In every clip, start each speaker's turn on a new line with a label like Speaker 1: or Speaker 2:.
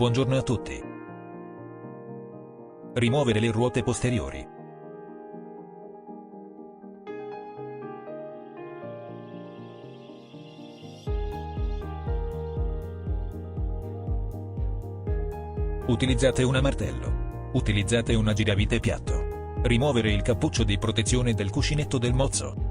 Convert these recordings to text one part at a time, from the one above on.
Speaker 1: Buongiorno a tutti. Rimuovere le ruote posteriori. Utilizzate un martello. Utilizzate un giravite piatto. Rimuovere il cappuccio di protezione del cuscinetto del mozzo.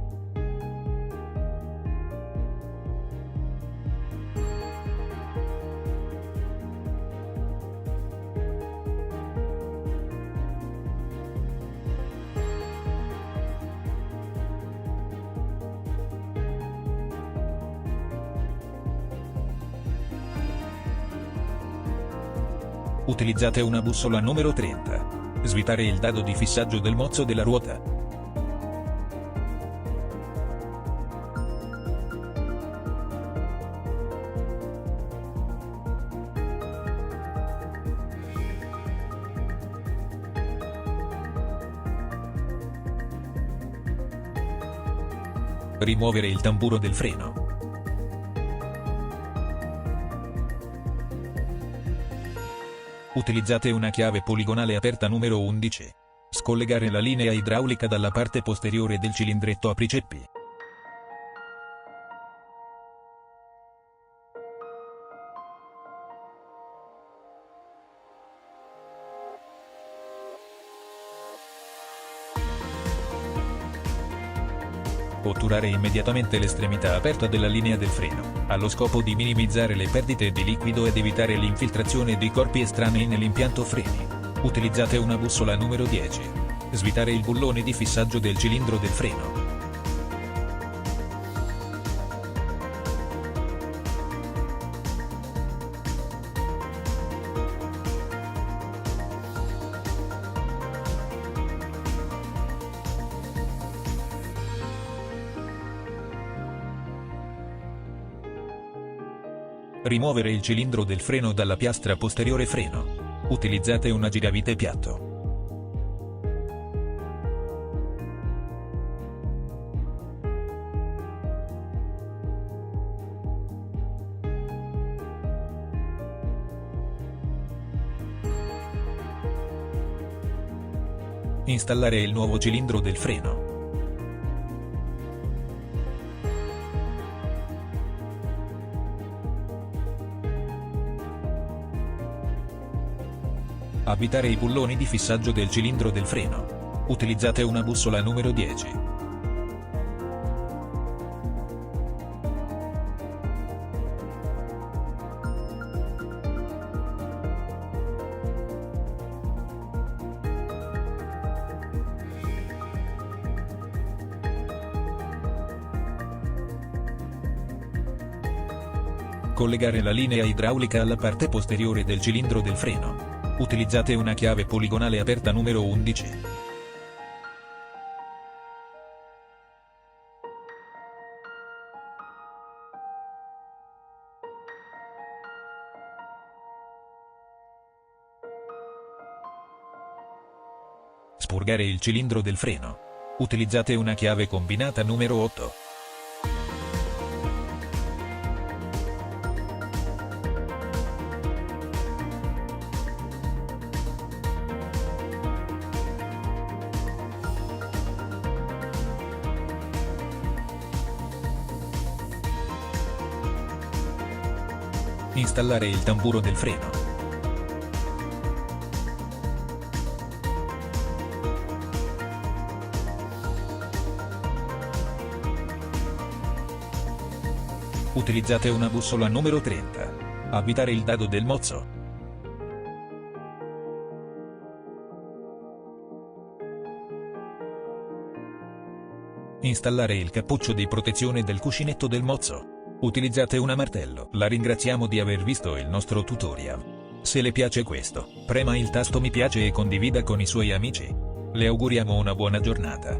Speaker 1: Utilizzate una bussola numero 30. Svitare il dado di fissaggio del mozzo della ruota. Rimuovere il tamburo del freno. Utilizzate una chiave poligonale aperta numero 11. Scollegare la linea idraulica dalla parte posteriore del cilindretto apriceppi. Otturare immediatamente l'estremità aperta della linea del freno, allo scopo di minimizzare le perdite di liquido ed evitare l'infiltrazione di corpi estranei nell'impianto freni. Utilizzate una bussola numero 10. Svitare il bullone di fissaggio del cilindro del freno. Rimuovere il cilindro del freno dalla piastra posteriore freno. Utilizzate un giravite piatto. Installare il nuovo cilindro del freno. Avvitare i bulloni di fissaggio del cilindro del freno. Utilizzate una bussola numero 10. Collegare la linea idraulica alla parte posteriore del cilindro del freno. Utilizzate una chiave poligonale aperta numero 11. Spurgare il cilindro del freno. Utilizzate una chiave combinata numero 8. Installare il tamburo del freno. Utilizzate una bussola numero 30. Avvitare il dado del mozzo. Installare il cappuccio di protezione del cuscinetto del mozzo. Utilizzate un martello. La ringraziamo di aver visto il nostro tutorial. Se le piace questo, prema il tasto mi piace e condivida con i suoi amici. Le auguriamo una buona giornata.